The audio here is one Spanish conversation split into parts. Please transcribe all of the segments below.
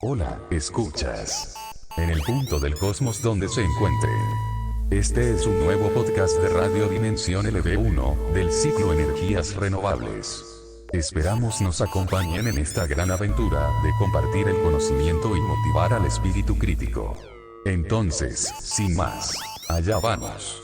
Hola, escuchas. En el punto del cosmos donde se encuentre. Este es un nuevo podcast de Radio Dimensión LV1, del ciclo Energías Renovables. Esperamos nos acompañen en esta gran aventura de compartir el conocimiento y motivar al espíritu crítico. Entonces, sin más, allá vamos.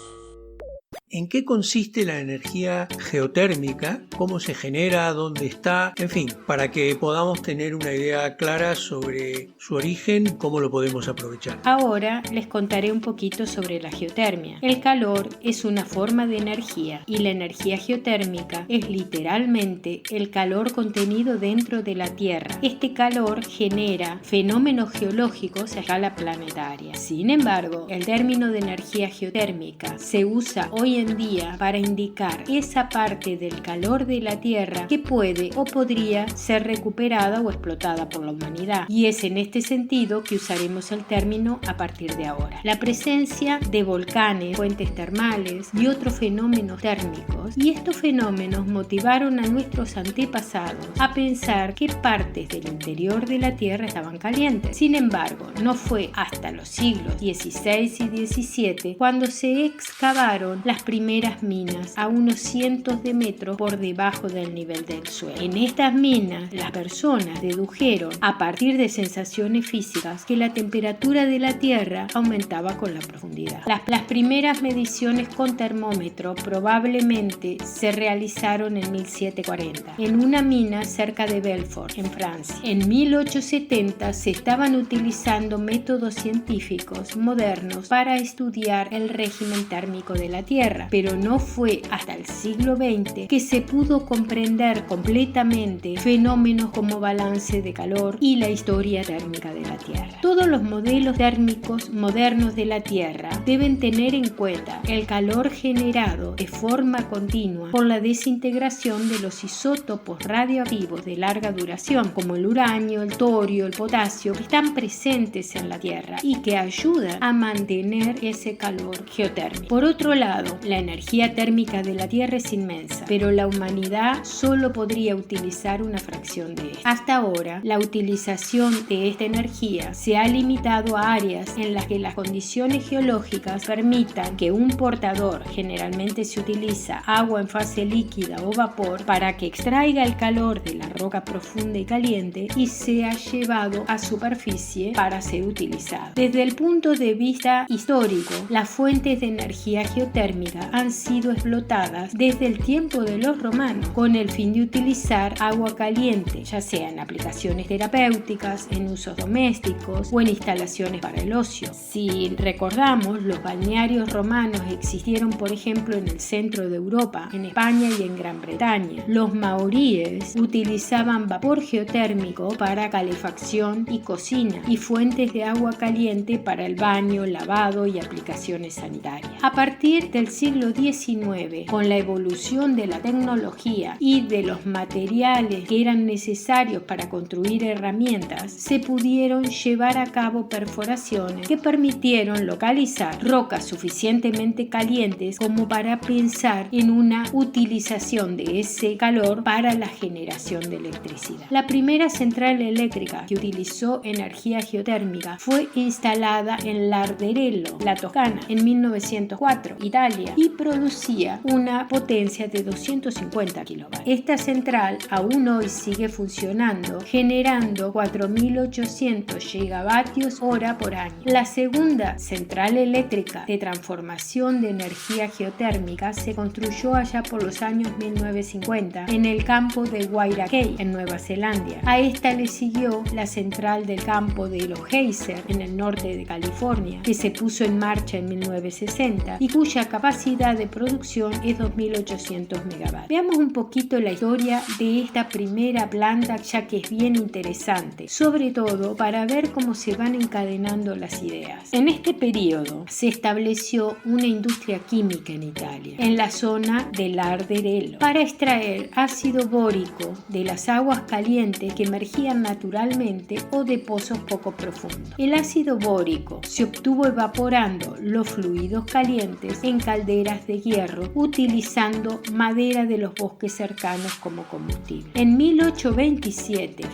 ¿En qué consiste la energía geotérmica? ¿Cómo se genera? ¿Dónde está? En fin, para que podamos tener una idea clara sobre su origen, cómo lo podemos aprovechar. Ahora les contaré un poquito sobre la geotermia. El calor es una forma de energía y la energía geotérmica es literalmente el calor contenido dentro de la Tierra. Este calor genera fenómenos geológicos a escala planetaria. Sin embargo, el término de energía geotérmica se usa hoy en día para indicar esa parte del calor de la Tierra que puede o podría ser recuperada o explotada por la humanidad. Y es en este sentido que usaremos el término a partir de ahora. La presencia de volcanes, fuentes termales y otros fenómenos térmicos, y estos fenómenos motivaron a nuestros antepasados a pensar qué partes del interior de la Tierra estaban calientes. Sin embargo, no fue hasta los siglos XVI y XVII cuando se excavaron las primeras minas a unos cientos de metros por debajo del nivel del suelo. En estas minas, las personas dedujeron a partir de sensaciones físicas que la temperatura de la Tierra aumentaba con la profundidad. Las primeras mediciones con termómetro probablemente se realizaron en 1740 en una mina cerca de Belfort, en Francia. En 1870 se estaban utilizando métodos científicos modernos para estudiar el régimen térmico de la Tierra, pero no fue hasta el siglo XX que se pudo comprender completamente fenómenos como balance de calor y la historia térmica de la Tierra. Todos los modelos térmicos modernos de la Tierra deben tener en cuenta el calor generado de forma continua por la desintegración de los isótopos radioactivos de larga duración, como el uranio, el torio, el potasio, que están presentes en la Tierra y que ayudan a mantener ese calor geotérmico. Por otro lado, la energía térmica de la Tierra es inmensa, pero la humanidad solo podría utilizar una fracción de esta. Hasta ahora, la utilización de esta energía se ha limitado a áreas en las que las condiciones geológicas permitan que un portador, generalmente se utiliza agua en fase líquida o vapor, para que extraiga el calor de la roca profunda y caliente y sea llevado a superficie para ser utilizado. Desde el punto de vista histórico, las fuentes de energía geotérmica han sido explotadas desde el tiempo de los romanos con el fin de utilizar agua caliente, ya sea en aplicaciones terapéuticas, en usos domésticos o en instalaciones para el ocio. Si recordamos, los balnearios romanos existieron, por ejemplo, en el centro de Europa, en España y en Gran Bretaña. Los maoríes utilizaban vapor geotérmico para calefacción y cocina y fuentes de agua caliente para el baño, lavado y aplicaciones sanitarias. A partir del siglo XIX, con la evolución de la tecnología y de los materiales que eran necesarios para construir herramientas, se pudieron llevar a cabo perforaciones que permitieron localizar rocas suficientemente calientes como para pensar en una utilización de ese calor para la generación de electricidad. La primera central eléctrica que utilizó energía geotérmica fue instalada en Larderello, la Toscana, en 1904, Italia, y producía una potencia de 250 kilovatios. Esta central aún hoy sigue funcionando, generando 4.800 gigavatios hora por año. La segunda central eléctrica de transformación de energía geotérmica se construyó allá por los años 1950 en el campo de Wairakei, en Nueva Zelanda. A esta le siguió la central del campo de los Geyser, en el norte de California, que se puso en marcha en 1960 y cuya capacidad de producción es 2.800 megavatios. Veamos un poquito la historia de esta primera planta, ya que es bien interesante, sobre todo para ver cómo se van encadenando las ideas. En este periodo se estableció una industria química en Italia, en la zona de Larderello, para extraer ácido bórico de las aguas calientes que emergían naturalmente o de pozos poco profundos. El ácido bórico se obtuvo evaporando los fluidos calientes en calderas calderas de hierro utilizando madera de los bosques cercanos como combustible. En 1827,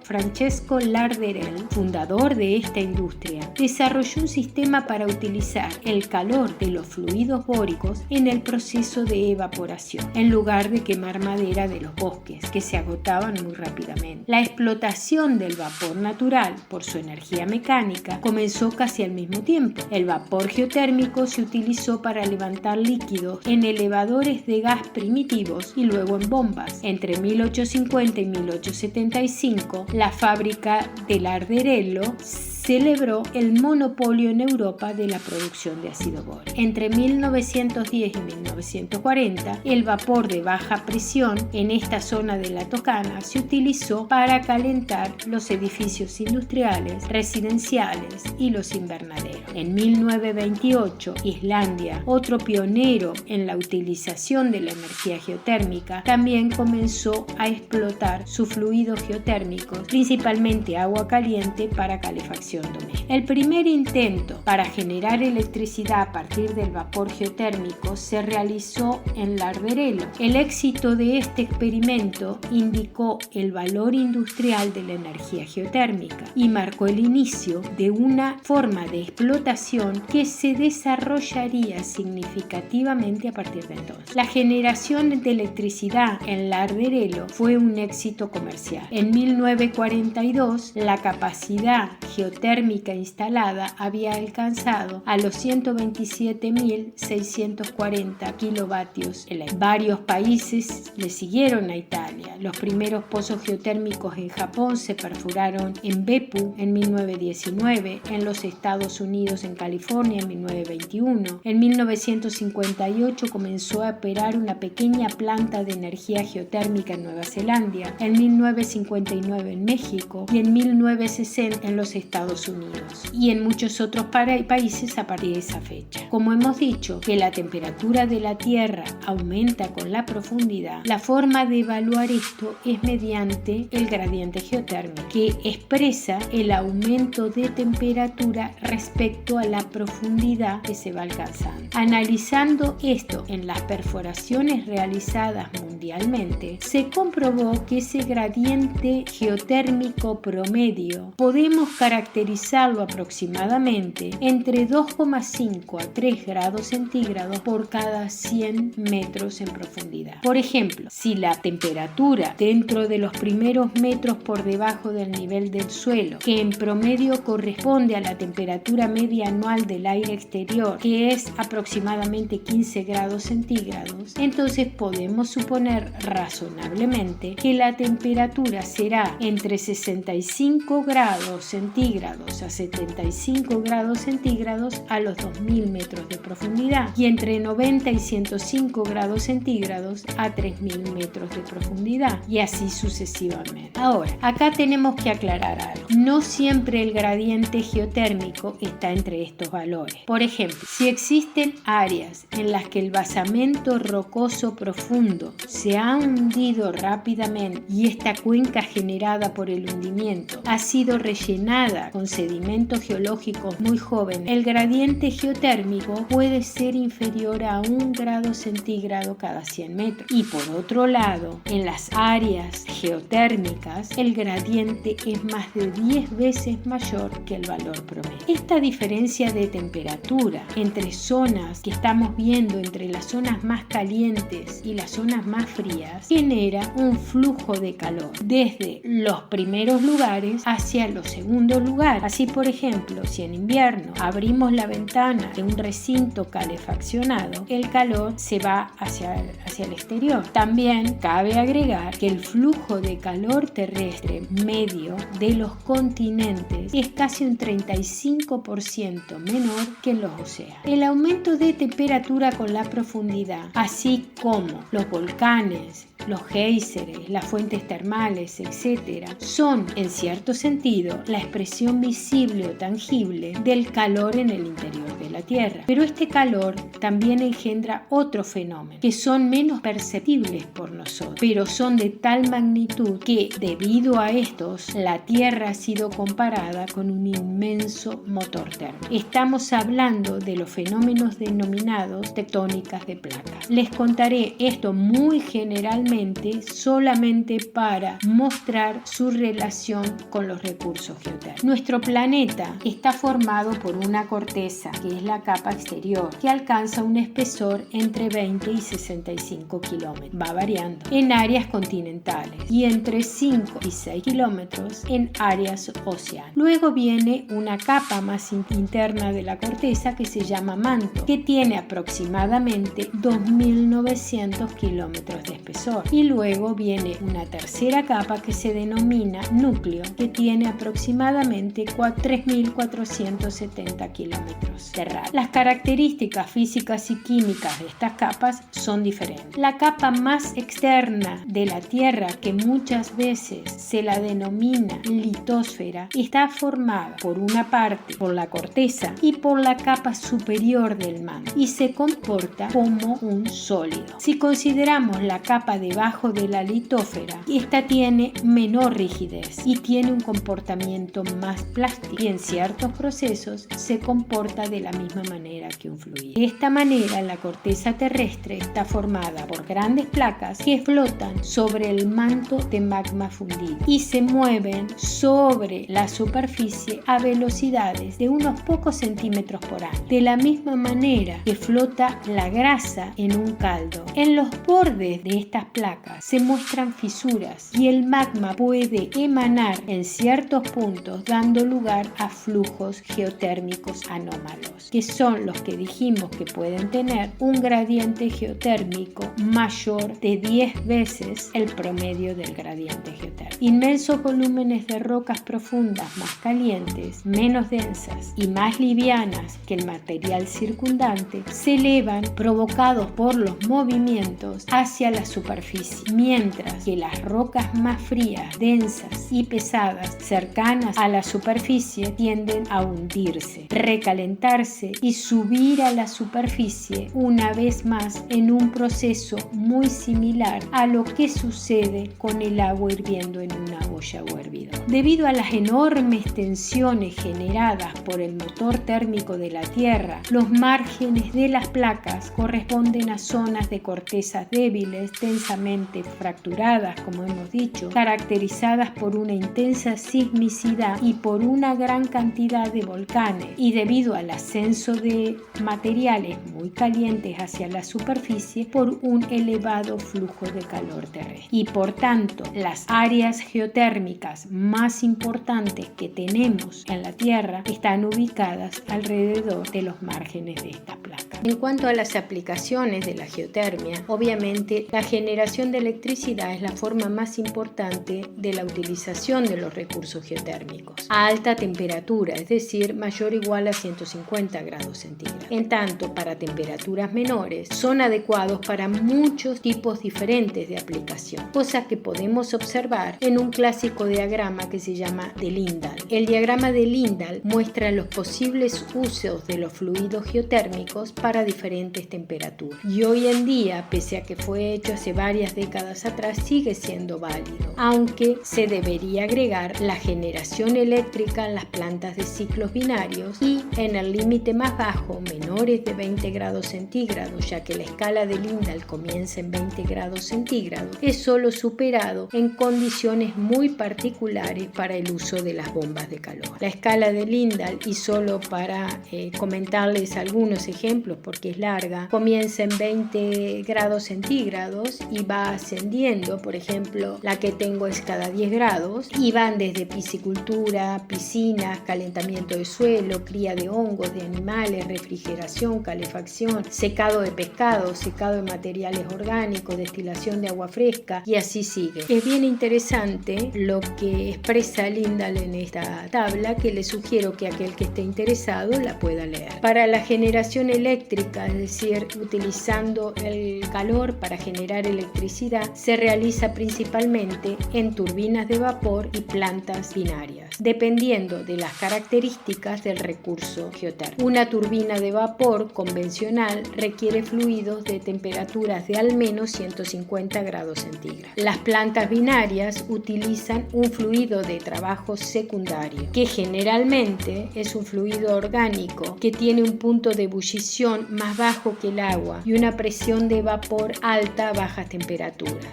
Francesco Larderel, fundador de esta industria, desarrolló un sistema para utilizar el calor de los fluidos bóricos en el proceso de evaporación, en lugar de quemar madera de los bosques, que se agotaban muy rápidamente. La explotación del vapor natural por su energía mecánica comenzó casi al mismo tiempo. El vapor geotérmico se utilizó para levantar líquidos en elevadores de gas primitivos y luego en bombas. Entre 1850 y 1875, la fábrica de Larderello celebró el monopolio en Europa de la producción de ácido bórico. Entre 1910 y 1940, el vapor de baja presión en esta zona de la Toscana se utilizó para calentar los edificios industriales, residenciales y los invernaderos. En 1928, Islandia, otro pionero en la utilización de la energía geotérmica, también comenzó a explotar sus fluidos geotérmicos, principalmente agua caliente para calefacción doméstica. El primer intento para generar electricidad a partir del vapor geotérmico se realizó en Larderello. El éxito de este experimento indicó el valor industrial de la energía geotérmica y marcó el inicio de una forma de explotación que se desarrollaría significativamente a partir de entonces. La generación de electricidad en Larderello fue un éxito comercial. En 1942, la capacidad geotérmica instalada había alcanzado a los 127.640 kilovatios. Varios países le siguieron a Italia. Los primeros pozos geotérmicos en Japón se perforaron en Beppu en 1919, en los Estados Unidos en California en 1921. En 1958 comenzó a operar una pequeña planta de energía geotérmica en Nueva Zelanda, en 1959 en México y en 1960 en los Estados Unidos y en muchos otros países a partir de esa fecha. Como hemos dicho que la temperatura de la Tierra aumenta con la profundidad, la forma de evaluar esto es mediante el gradiente geotérmico, que expresa el aumento de temperatura respecto a la profundidad que se va alcanzando. Analizando esto en las perforaciones realizadas mundialmente, se comprobó que ese gradiente geotérmico promedio podemos caracterizarlo aproximadamente entre 2,5 a 3 grados centígrados por cada 100 metros en profundidad. Por ejemplo, si la temperatura dentro de los primeros metros por debajo del nivel del suelo, que en promedio corresponde a la temperatura media anual del aire exterior, que es aproximadamente 15 grados centígrados, entonces podemos suponer razonablemente que la temperatura será entre 65 grados centígrados a 75 grados centígrados a los 2000 metros de profundidad y entre 90 y 105 grados centígrados a 3000 metros de profundidad y así sucesivamente. Ahora, acá tenemos que aclarar algo. No siempre el gradiente geotérmico está entre estos valores. Por ejemplo, si existen áreas en las que el basamento rocoso profundo se ha hundido rápidamente y esta cuenca generada por el hundimiento ha sido rellenada con sedimentos geológicos muy jóvenes, el gradiente geotérmico puede ser inferior a 1 grado centígrado cada 100 metros. Y por otro lado, en las áreas geotérmicas, el gradiente es más de 10 veces mayor que el valor promedio. Esta diferencia de temperatura entre zonas que estamos viendo, entre las zonas más calientes y las zonas más frías, genera un flujo de calor desde los primeros lugares hacia los segundos lugares. Así, por ejemplo, si en invierno abrimos la ventana de un recinto calefaccionado, el calor se va hacia el exterior. También cabe agregar que el flujo de calor terrestre medio de los continentes es casi un 35% menor que en los océanos. El aumento de temperatura con la profundidad, así como los volcanes volcanes, los géiseres, las fuentes termales, etc., son, en cierto sentido, la expresión visible o tangible del calor en el interior de la Tierra. Pero este calor también engendra otros fenómenos que son menos perceptibles por nosotros, pero son de tal magnitud que, debido a estos, la Tierra ha sido comparada con un inmenso motor térmico. Estamos hablando de los fenómenos denominados tectónicas de placas. Les contaré esto muy generalmente, solamente para mostrar su relación con los recursos geotérmicos. Nuestro planeta está formado por una corteza, que es la capa exterior, que alcanza un espesor entre 20 y 65 kilómetros, va variando, en áreas continentales, y entre 5 y 6 kilómetros en áreas oceánicas. Luego viene una capa más interna de la corteza que se llama manto, que tiene aproximadamente 2.900 kilómetros de espesor. Y luego viene una tercera capa que se denomina núcleo, que tiene aproximadamente 3.470 kilómetros de radio. Las características físicas y químicas de estas capas son diferentes. La capa más externa de la Tierra, que muchas veces se la denomina litosfera, está formada por una parte por la corteza y por la capa superior del manto y se comporta como un sólido. Si consideramos la capa debajo de la litósfera, esta tiene menor rigidez y tiene un comportamiento más plástico y en ciertos procesos se comporta de la misma manera que un fluido. De esta manera, la corteza terrestre está formada por grandes placas que flotan sobre el manto de magma fundido y se mueven sobre la superficie a velocidades de unos pocos centímetros por año, de la misma manera que flota la grasa en un caldo. En los bordes de estas placas se muestran fisuras y el magma puede emanar en ciertos puntos, dando lugar a flujos geotérmicos anómalos, que son los que dijimos que pueden tener un gradiente geotérmico mayor de 10 veces el promedio del gradiente geotérmico. Inmensos volúmenes de rocas profundas más calientes, menos densas y más livianas que el material circundante se elevan provocados por los movimientos hacia la superficie, mientras que las rocas más frías, densas y pesadas cercanas a la superficie tienden a hundirse, recalentarse y subir a la superficie una vez más en un proceso muy similar a lo que sucede con el agua hirviendo en una olla o hervidor. Debido a las enormes tensiones generadas por el motor térmico de la Tierra, los márgenes de las placas corresponden a zonas de cortezas débiles, densamente fracturadas, como hemos dicho, caracterizadas por una intensa sismicidad y por una gran cantidad de volcanes, y debido al ascenso de materiales muy calientes hacia la superficie por un elevado flujo de calor terrestre. Y por tanto, las áreas geotérmicas más importantes que tenemos en la Tierra están ubicadas alrededor de los márgenes de esta placa. En cuanto a las aplicaciones de la geotermia, obviamente la generación de electricidad es la forma más importante de la utilización de los recursos geotérmicos a alta temperatura, es decir, mayor o igual a 150 grados centígrados. En tanto, para temperaturas menores son adecuados para muchos tipos diferentes de aplicación, cosa que podemos observar en un clásico diagrama que se llama de Lindahl. El diagrama de Lindahl muestra los posibles usos de los fluidos geotérmicos para diferentes temperaturas. Y hoy en día, pese a que fue hecho hace varias décadas atrás, sigue siendo válido, aunque se debería agregar la generación eléctrica en las plantas de ciclos binarios y en el límite más bajo, menores de 20 grados centígrados, ya que la escala de Lindahl comienza en 20 grados centígrados, es solo superado en condiciones muy particulares para el uso de las bombas de calor. La escala de Lindahl, y solo para comentarles algunos ejemplos porque es larga, comienza en 20 grados centígrados y va ascendiendo. Por ejemplo, la que tengo es cada 10 grados y van desde piscicultura, piscinas, calentamiento de suelo, cría de hongos, de animales, refrigeración, calefacción, secado de pescado, secado de materiales orgánicos, destilación de agua fresca, y así sigue. Es bien interesante lo que expresa Lindahl en esta tabla, que le sugiero que aquel que esté interesado la pueda leer. Para la generación eléctrica, es decir, utilizando el calor para generar electricidad se realiza principalmente en turbinas de vapor y plantas binarias, dependiendo de las características del recurso geotérmico. Una turbina de vapor convencional requiere fluidos de temperaturas de al menos 150 grados centígrados. Las plantas binarias utilizan un fluido de trabajo secundario, que generalmente es un fluido orgánico que tiene un punto de ebullición más bajo que el agua y una presión de vapor alta a bajas temperaturas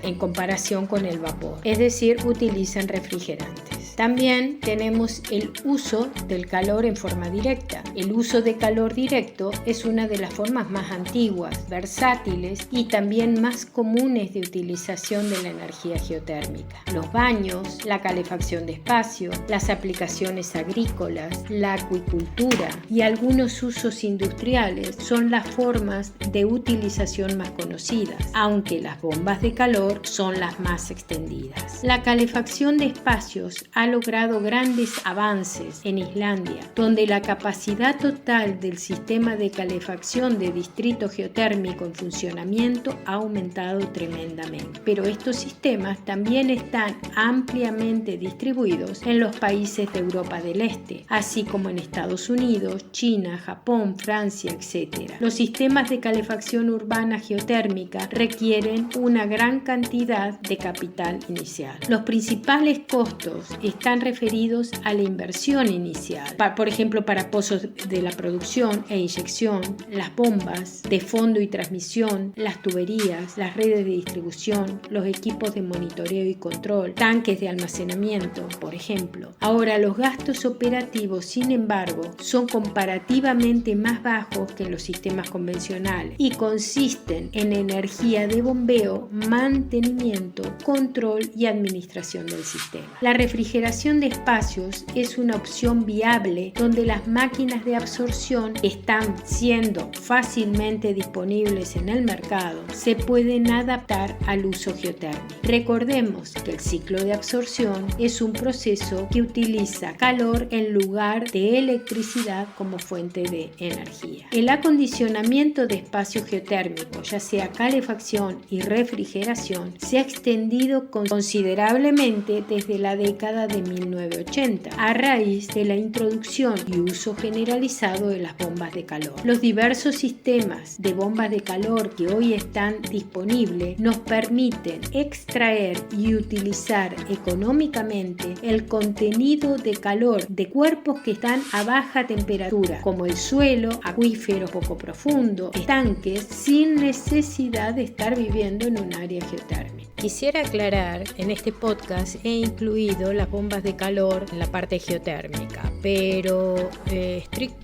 en comparación con el vapor, es decir, utilizan refrigerantes. También tenemos el uso del calor en forma directa. El uso de calor directo es una de las formas más antiguas, versátiles y también más comunes de utilización de la energía geotérmica. Los baños, la calefacción de espacio, las aplicaciones agrícolas, la acuicultura y algunos usos industriales son las formas de utilización más conocidas, aunque las bombas de calor son las más extendidas. La calefacción de espacios ha logrado grandes avances en Islandia, donde la capacidad total del sistema de calefacción de distrito geotérmico en funcionamiento ha aumentado tremendamente. Pero estos sistemas también están ampliamente distribuidos en los países de Europa del Este, así como en Estados Unidos, China, Japón, Francia, etc. Los sistemas de calefacción urbana geotérmica requieren una gran cantidad de capital inicial. Los principales costos están referidos a la inversión inicial, por ejemplo, para pozos de la producción e inyección, las bombas de fondo y transmisión, las tuberías, las redes de distribución, los equipos de monitoreo y control, tanques de almacenamiento, por ejemplo. Ahora, los gastos operativos, sin embargo, son comparativamente más bajos que en los sistemas convencionales y consisten en energía de bombeo, mantenimiento, control y administración del sistema. La refrigeración de espacios es una opción viable donde las máquinas de absorción están siendo fácilmente disponibles en el mercado, se pueden adaptar al uso geotérmico. Recordemos que el ciclo de absorción es un proceso que utiliza calor en lugar de electricidad como fuente de energía. El acondicionamiento de espacios geotérmicos, ya sea calefacción y refrigeración, se ha extendido considerablemente desde la década de 1980 a raíz de la introducción y uso generalizado de las bombas de calor. Los diversos sistemas de bombas de calor que hoy están disponibles nos permiten extraer y utilizar económicamente el contenido de calor de cuerpos que están a baja temperatura, como el suelo, acuíferos poco profundos, estanques, sin necesidad de estar viviendo en un área geotérmica. Quisiera aclarar, en este podcast he incluido las bombas de calor en la parte geotérmica, pero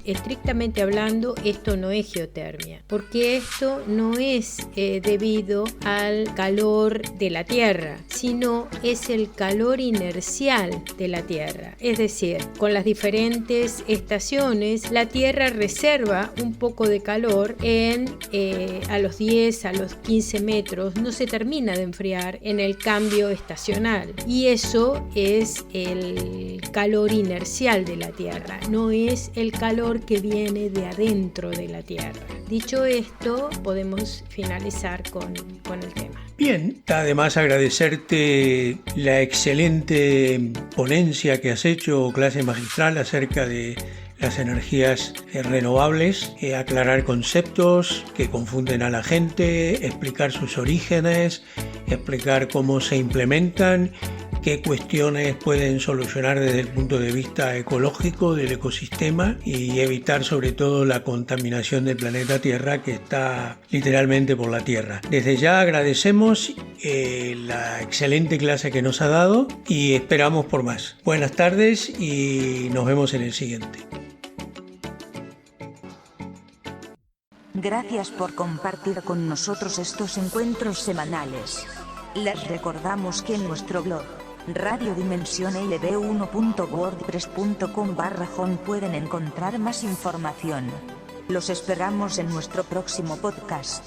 estrictamente hablando esto no es geotermia, porque esto no es debido al calor de la Tierra, sino es el calor inercial de la Tierra. Es decir, con las diferentes estaciones, la Tierra reserva un poco de calor a los 10, a los 15 metros, no se termina de enfriar en el cambio estacional, y eso es el calor inercial de la Tierra, no es el calor que viene de adentro de la Tierra. Dicho esto, podemos finalizar con el tema. Bien, además agradecerte la excelente ponencia que has hecho, clase magistral acerca de las energías renovables, aclarar conceptos que confunden a la gente, explicar sus orígenes, explicar cómo se implementan, qué cuestiones pueden solucionar desde el punto de vista ecológico del ecosistema y evitar sobre todo la contaminación del planeta Tierra, que está literalmente por la Tierra. Desde ya agradecemos la excelente clase que nos ha dado y esperamos por más. Buenas tardes y nos vemos en el siguiente. Gracias por compartir con nosotros estos encuentros semanales. Les recordamos que en nuestro blog, radiodimensionlb1.wordpress.com/home pueden encontrar más información. Los esperamos en nuestro próximo podcast.